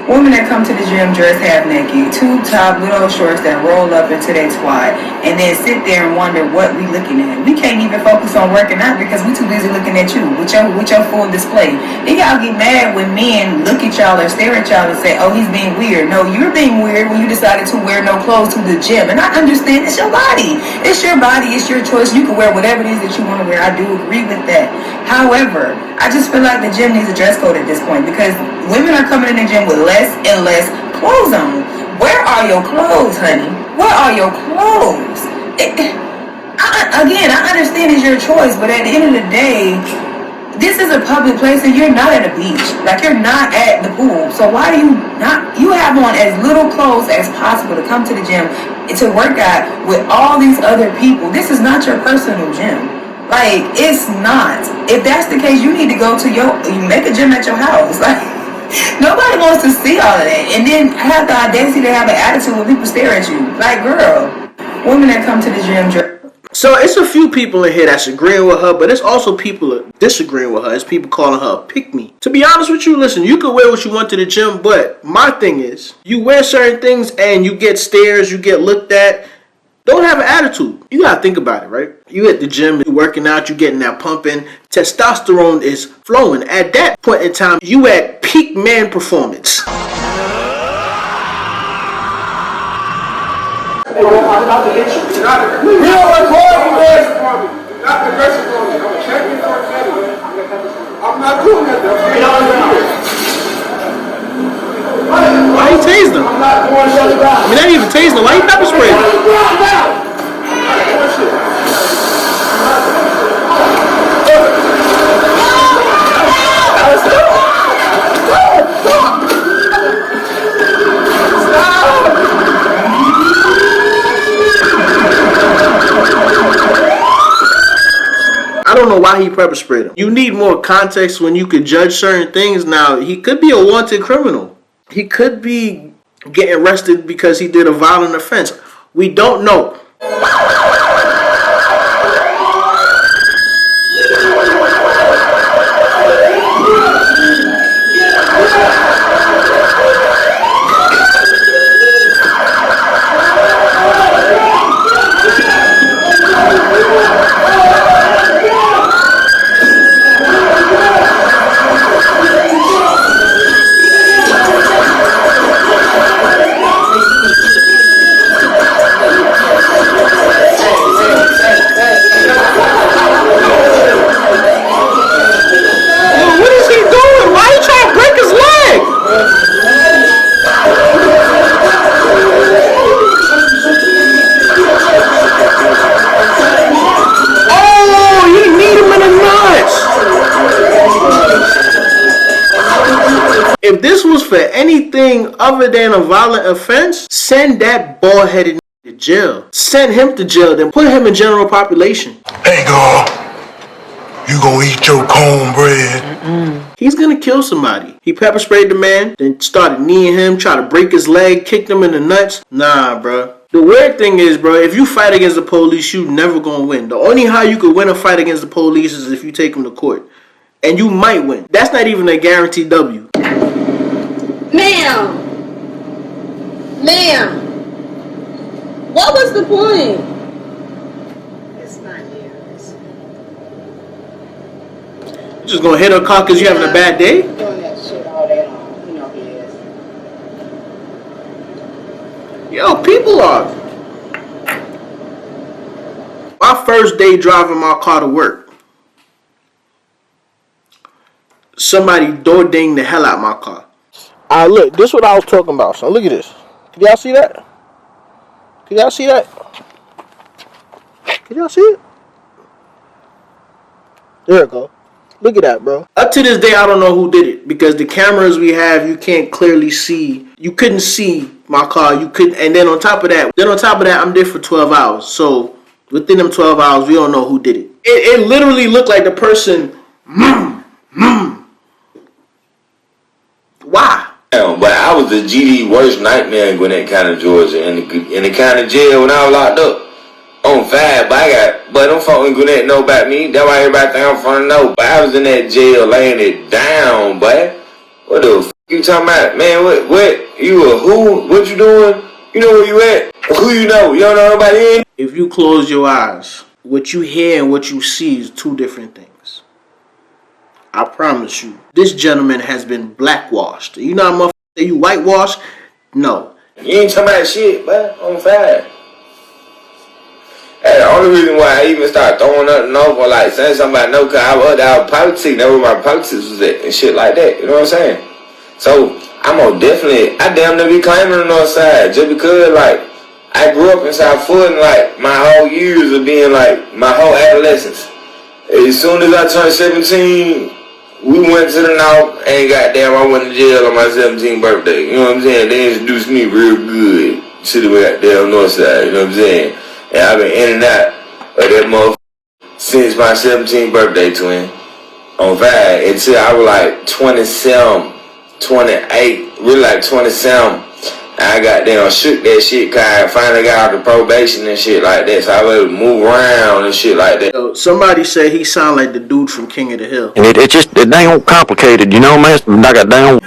Women that come to the gym dress half naked, tube top, little shorts that roll up into their twat, and then sit there and wonder what we looking at. We can't even focus on working out because we too busy looking at you with your full display. Then y'all get mad when men look at y'all or stare at y'all and say, oh, he's being weird. No, you're being weird when you decided to wear no clothes to the gym. And I understand it's your body. It's your body. It's your choice. You can wear whatever it is that you want to wear. I do agree with that. However, I just feel like the gym needs a dress code at this point because women are coming in the gym with less and less clothes on. Where are your clothes, honey? Where are your clothes? Again, I understand it's your choice, but at the end of the day, this is a public place and you're not at a beach. Like, you're not at the pool. So why do you have on as little clothes as possible to come to the gym to work out with all these other people? This is not your personal gym. Like, it's not. If that's the case, you need to go to you make a gym at your house. Like, nobody wants to see all of that. And then have the audacity to have an attitude when people stare at you. Like, girl, women that come to the gym. So it's a few people in here that's agreeing with her, but it's also people disagreeing with her. It's people calling her a pick-me. To be honest with you, listen, you can wear what you want to the gym, but my thing is, you wear certain things and you get stares, you get looked at. Don't have an attitude. You gotta think about it, right? You at the gym, you working out, you getting that pumping. Testosterone is flowing. At that point in time, you at peak man performance. We don't record you, man. Not the aggressive for me. I'm a champion for a champion. I'm not doing that. Why you tased him? I'm not going to shut down. I mean, not even tased him. Why you pepper spray? I don't know why he pepper sprayed him. You need more context when you could judge certain things. Now, he could be a wanted criminal. He could be getting arrested because he did a violent offense. We don't know. If this was for anything other than a violent offense, send that bald-headed to jail. Send him to jail, then put him in general population. Hey, girl, you gonna eat your cornbread? He's gonna kill somebody. He pepper sprayed the man, then started kneeing him, tried to break his leg, kicked him in the nuts. Nah, bro. The weird thing is, bro, if you fight against the police, you never gonna win. The only how you could win a fight against the police is if you take them to court. And you might win. That's not even a guaranteed W. Ma'am, what was the point? It's not yours. You just gonna hit her car because you having a bad day? Doing that shit all day long. You know he is. Yo, people are. My first day driving my car to work, somebody door dinged the hell out my car. Alright, look, this is what I was talking about, son. Look at this. Can y'all see that? Can y'all see that? Can y'all see it? There it go. Look at that, bro. Up to this day, I don't know who did it because the cameras we have, you can't clearly see. You couldn't see my car. You couldn't. And then on top of that, I'm there for 12 hours. So within them 12 hours, we don't know who did it. It literally looked like the person. Why? But I was the GD worst nightmare in Gwinnett County, Georgia, in the county jail when I was locked up. On 5, but them folk in Gwinnett know about me. That's why everybody think I'm from the know. But I was in that jail laying it down, boy. What the You talking about, man, what, you a who? What you doing? You know where you at? Who you know? You don't know nobody in? If you close your eyes, what you hear and what you see is two different things. I promise you. This gentleman has been blackwashed. You know how motherfuckers say you whitewashed? No. You ain't talking about shit, but on fire. That's the only reason why I even started throwing nothing over, like saying somebody know, because I was out politics, that's where my politics was at, and shit like that, you know what I'm saying? So, I'm gonna definitely, I damn near be claiming the north side, just because, like, I grew up in South Fulton, like, my whole years of being, like, my whole adolescence. As soon as I turned 17, we went to the north, and goddamn, I went to jail on my 17th birthday, you know what I'm saying? They introduced me real good to the goddamn north side, you know what I'm saying? And I've been in and out of that motherfucker since my 17th birthday, twin. On fire. Until I was like 27, 28, really like 27. And I got down, shook that shit, cause I finally got out the probation and shit like that. So I was able to move around and shit like that. Yo, somebody said he sound like the dude from King of the Hill. And it ain't complicated, you know, man. I got down.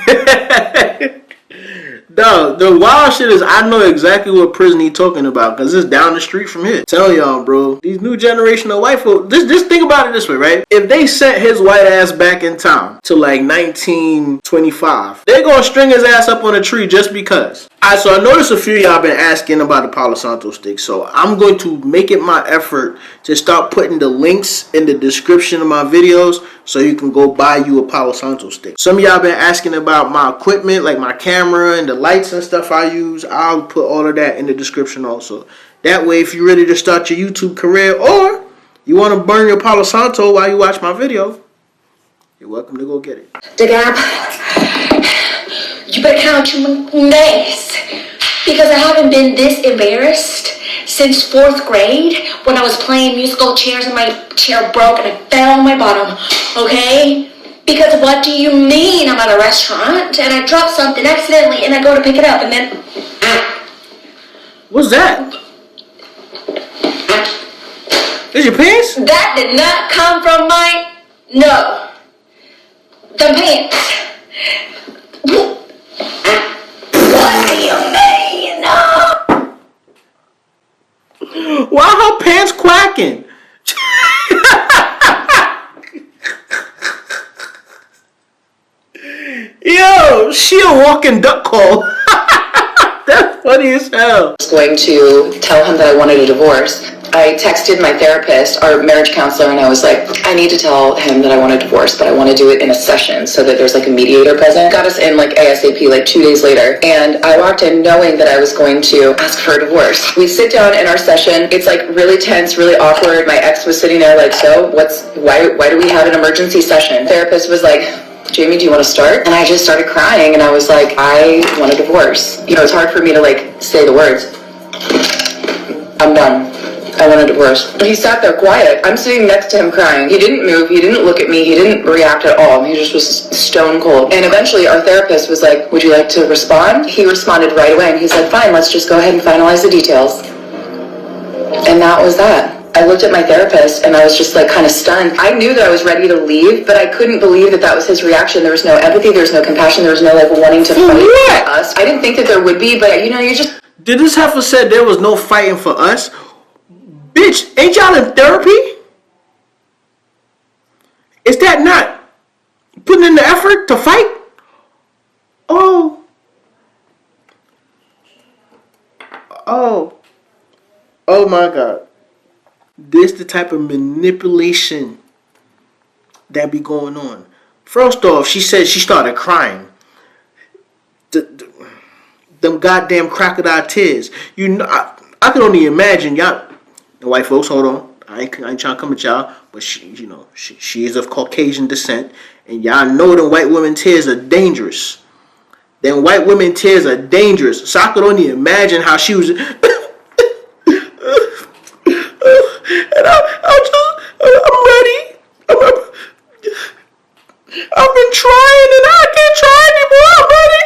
Dog, the wild shit is I know exactly what prison he talking about because it's down the street from here. Tell y'all, bro, these new generation of white folk, just think about it this way, right? If they sent his white ass back in time to like 1925, they gonna string his ass up on a tree just because. Alright, so I noticed a few of y'all been asking about the Palo Santo stick, so I'm going to make it my effort to start putting the links in the description of my videos so you can go buy you a Palo Santo stick. Some of y'all been asking about my equipment, like my camera and the lights and stuff I use. I'll put all of that in the description also. That way, if you're ready to start your YouTube career or you want to burn your Palo Santo while you watch my video, you're welcome to go get it. The Gap, you better count your days because I haven't been this embarrassed since 4th grade when I was playing musical chairs and my chair broke and I fell on my bottom, okay? Because what do you mean I'm at a restaurant and I dropped something accidentally and I go to pick it up and then... What's that? Is your pants? That did not come from my... No. The pants. What do you mean? No. Why her pants quacking? Yo, she a walking duck call. That's funny as hell. I was going to tell him that I wanted a divorce. I texted my therapist, our marriage counselor, and I was like, I need to tell him that I want a divorce, but I want to do it in a session so that there's like a mediator present. Got us in like ASAP, like 2 days later. And I walked in knowing that I was going to ask for a divorce. We sit down in our session. It's like really tense, really awkward. My ex was sitting there like, so why do we have an emergency session? Therapist was like, Jamie, do you want to start? And I just started crying and I was like, I want a divorce. You know, it's hard for me to like say the words. I'm done. I want a divorce. He sat there quiet. I'm sitting next to him crying. He didn't move. He didn't look at me. He didn't react at all. He just was stone cold. And eventually our therapist was like, would you like to respond? He responded right away and he's like, fine, let's just go ahead and finalize the details. And that was that. I looked at my therapist and I was just like kind of stunned. I knew that I was ready to leave, but I couldn't believe that that was his reaction. There was no empathy. There was no compassion. There was no like wanting to fight for us. I didn't think that there would be, but you know, you just... Did this heifer said there was no fighting for us? Bitch, ain't y'all in therapy? Is that not putting in the effort to fight? Oh my God. This the type of manipulation that be going on. First off, she said she started crying. Them goddamn crocodile tears. You know, I can only imagine y'all. The white folks, hold on. I ain't trying to come at y'all, but she is of Caucasian descent, and y'all know them white women tears are dangerous. Them white women tears are dangerous. So I could only imagine how she was. And I'm ready. I've been trying, and I can't try anymore. I'm ready.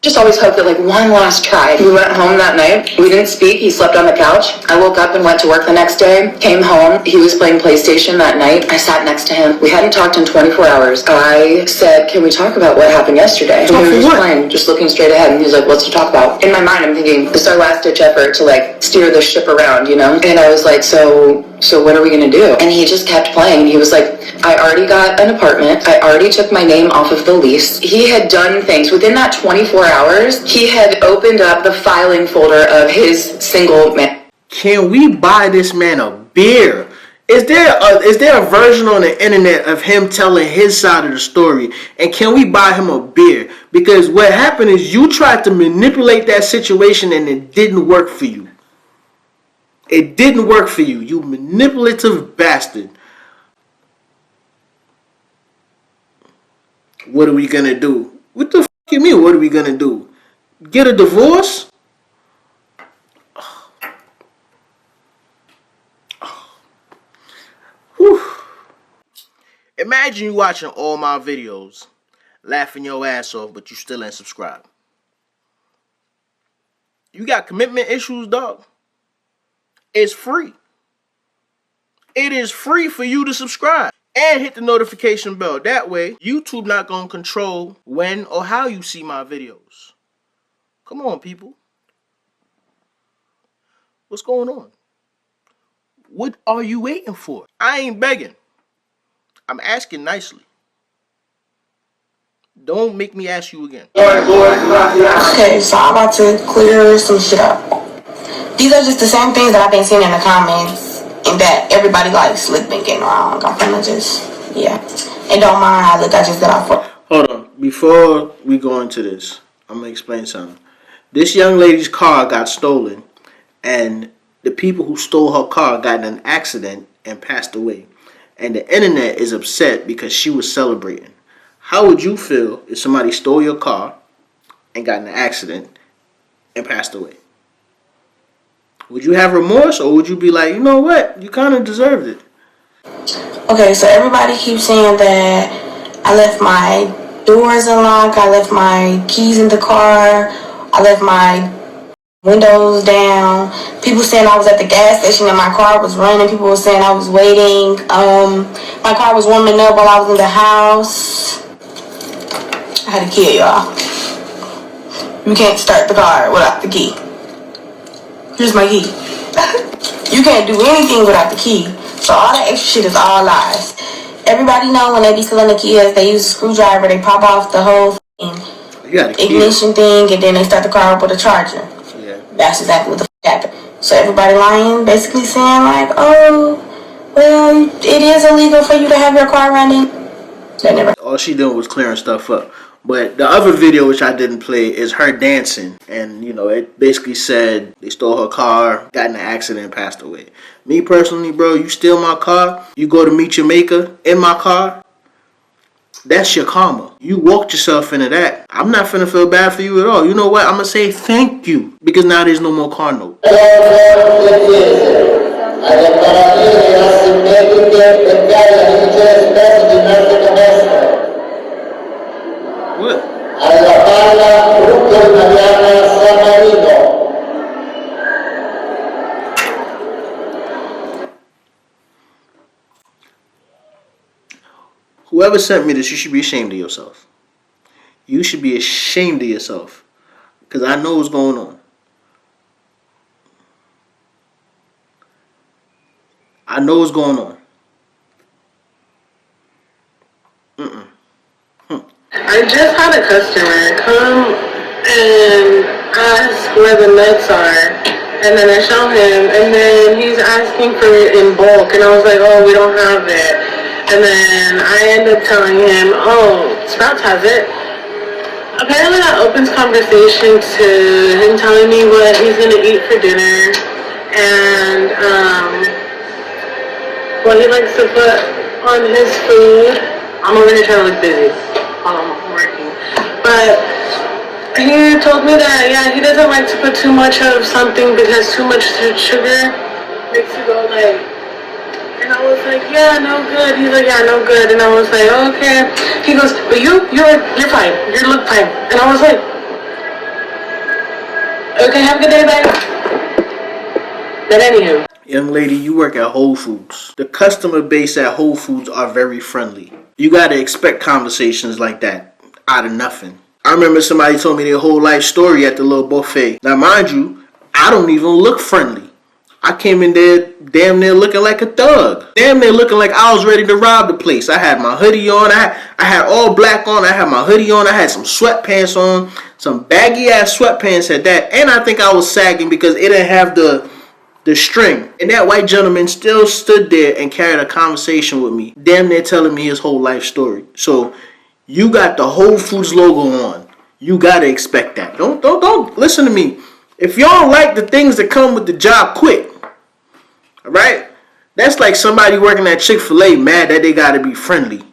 Just always hoped that like one last try. We went home that night. We didn't speak. He slept on the couch. I woke up and went to work the next day. Came home. He was playing PlayStation that night. I sat next to him. We hadn't talked in 24 hours. I said, "Can we talk about what happened yesterday?" And he was just playing, just looking straight ahead. And he was like, "What's to talk about?" In my mind, I'm thinking, this is our last ditch effort to like steer the ship around, you know? And I was like, so what are we gonna do? And he just kept playing. He was like, I already got an apartment. I already took my name off of the lease. He had done things. Within that 24 hours, he had opened up the filing folder of his single man. Can we buy this man a beer? Is there a version on the internet of him telling his side of the story? And can we buy him a beer? Because what happened is you tried to manipulate that situation and it didn't work for you. It didn't work for you, you manipulative bastard. What are we gonna do? What the f*** you mean, what are we gonna do? Get a divorce? Whew. Imagine you watching all my videos, laughing your ass off, but you still ain't subscribed. You got commitment issues, dog? It's free. It is free for you to subscribe and hit the notification bell. That way, YouTube not going to control when or how you see my videos. Come on, people. What's going on? What are you waiting for? I ain't begging. I'm asking nicely. Don't make me ask you again. Okay, so I'm about to clear some shit up. These are just the same things that I've been seeing in the comments and that everybody likes been getting around. I'm finna just, yeah. And don't mind how I look, I just got off work. Hold on. Before we go into this, I'm going to explain something. This young lady's car got stolen, and the people who stole her car got in an accident and passed away. And the internet is upset because she was celebrating. How would you feel if somebody stole your car and got in an accident and passed away? Would you have remorse, or would you be like, you know what, you kind of deserved it? Okay, so everybody keeps saying that I left my doors unlocked, I left my keys in the car, I left my windows down. People saying I was at the gas station and my car was running. People were saying I was waiting. My car was warming up while I was in the house. I had to kill y'all. You can't start the car without the key. Here's my key. You can't do anything without the key. So all that extra shit is all lies. Everybody know when they be stealing the keys, they use a screwdriver, they pop off the whole ignition thing, and then they start the car up with a charger. Yeah. That's exactly what the happened. So everybody lying, basically saying like, oh, well, it is illegal for you to have your car running. They never. All she doing was clearing stuff up. But the other video, which I didn't play, is her dancing. And, you know, it basically said they stole her car, got in an accident, and passed away. Me personally, bro, you steal my car, you go to meet your maker in my car, that's your karma. You walked yourself into that. I'm not finna feel bad for you at all. You know what? I'm gonna say thank you. Because now there's no more car note. What? Whoever sent me this, you should be ashamed of yourself. You should be ashamed of yourself. Because I know what's going on. I know what's going on. I just had a customer come and ask where the nuts are, and then I show him, and then he's asking for it in bulk, and I was like, oh, we don't have it. And then I end up telling him, oh, Sprouts has it. Apparently that opens conversation to him telling me what he's going to eat for dinner, and what he likes to put on his food. I'm over here trying to look busy while I'm working. But he told me that, yeah, he doesn't like to put too much of something because too much sugar makes you go like, and I was like, yeah, no good. He's like, yeah, no good. And I was like, okay. He goes, but you're fine. You look fine. And I was like, Okay, have a good day, baby. But anywho. Young lady, you work at Whole Foods. The customer base at Whole Foods are very friendly. You gotta expect conversations like that out of nothing. I remember somebody told me their whole life story at the little buffet. Now, mind you, I don't even look friendly. I came in there damn near looking like a thug. Damn near looking like I was ready to rob the place. I had my hoodie on. I had all black on. I had my hoodie on. I had some sweatpants on. Some baggy ass sweatpants at that. And I think I was sagging because it didn't have the string. And that white gentleman still stood there and carried a conversation with me. Damn near telling me his whole life story. So you got the Whole Foods logo on. You gotta expect that. Don't listen to me. If you don't like the things that come with the job, quit. Alright? That's like somebody working at Chick-fil-A mad that they gotta be friendly.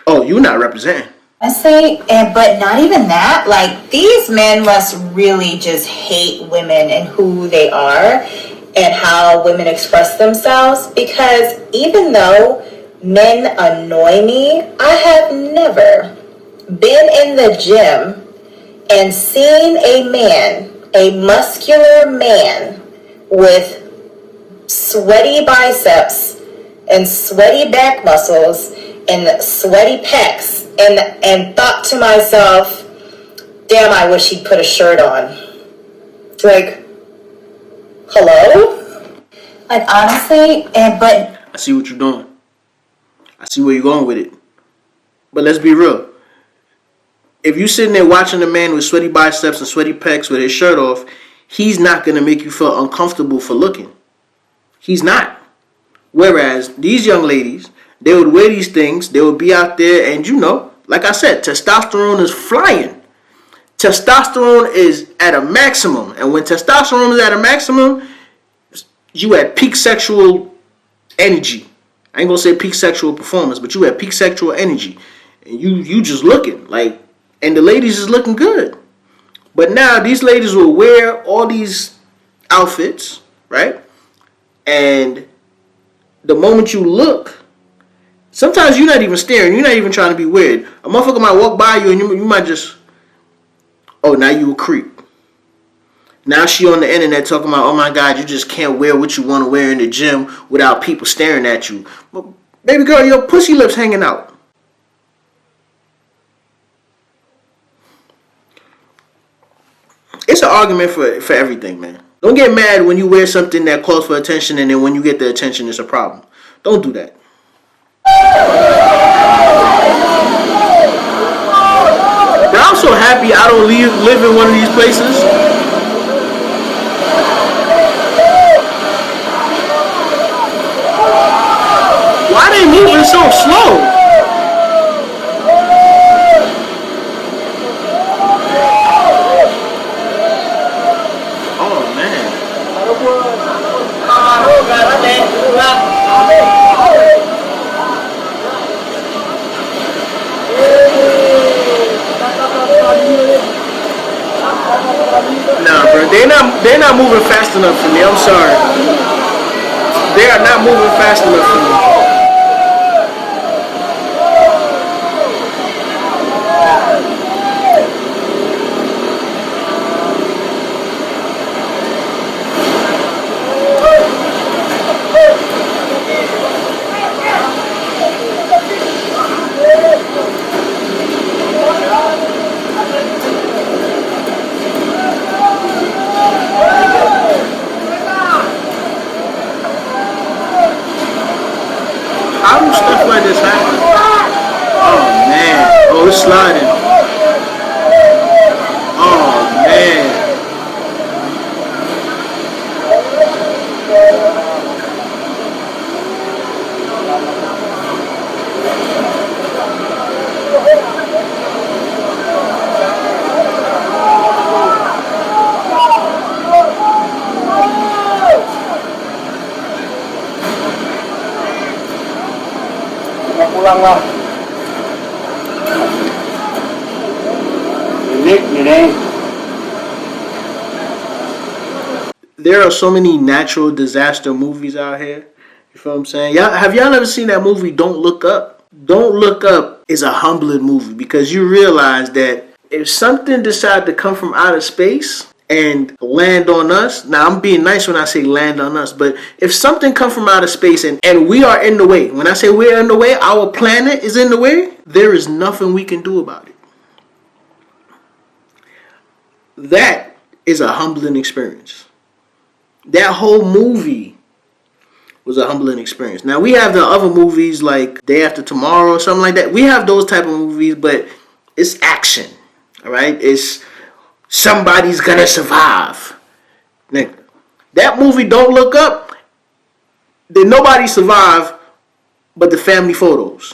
Oh, you not representing. I say, but not even that. Like, these men must really just hate women and who they are and how women express themselves, because even though men annoy me, I have never been in the gym and seen a muscular man with sweaty biceps and sweaty back muscles and sweaty pecs and thought to myself, damn, I wish he'd put a shirt on. Like, hello? Like, honestly, but I see what you're doing. I see where you're going with it. But let's be real. If you're sitting there watching a man with sweaty biceps and sweaty pecs with his shirt off, he's not going to make you feel uncomfortable for looking. He's not. Whereas these young ladies, they would wear these things, they would be out there, and you know, like I said, testosterone is flying. Testosterone is at a maximum. And when testosterone is at a maximum, you at peak sexual energy. I ain't gonna say peak sexual performance, but you at peak sexual energy. And you just looking like, and the ladies is looking good. But now these ladies will wear all these outfits, right? And the moment you look, sometimes you're not even staring, you're not even trying to be weird. A motherfucker might walk by you and you might just, oh, now you a creep. Now she on the internet talking about, oh my God, you just can't wear what you want to wear in the gym without people staring at you. But baby girl, your pussy lips hanging out. It's an argument for everything, man. Don't get mad when you wear something that calls for attention and then when you get the attention, it's a problem. Don't do that. But I'm so happy I don't live in one of these places. Why they moving so slow? Nah, bro, they're not moving fast enough for me. I'm sorry. They are not moving fast enough for me. How do stuff like this happen? Oh man. Oh, it's sliding. Oh man. There are so many natural disaster movies out here. You feel what I'm saying? Have y'all ever seen that movie Don't Look Up? Don't Look Up is a humbling movie because you realize that if something decides to come from outer space and land on us. Now, I'm being nice when I say land on us, but if something comes from outer space and we are in the way, when I say we're in the way, our planet is in the way, there is nothing we can do about it. That is a humbling experience. That whole movie was a humbling experience. Now, we have the other movies like Day After Tomorrow or something like that. We have those type of movies, but it's action, all right? It's somebody's gonna survive. Nigga, that movie, Don't Look Up, did nobody survive but the family photos.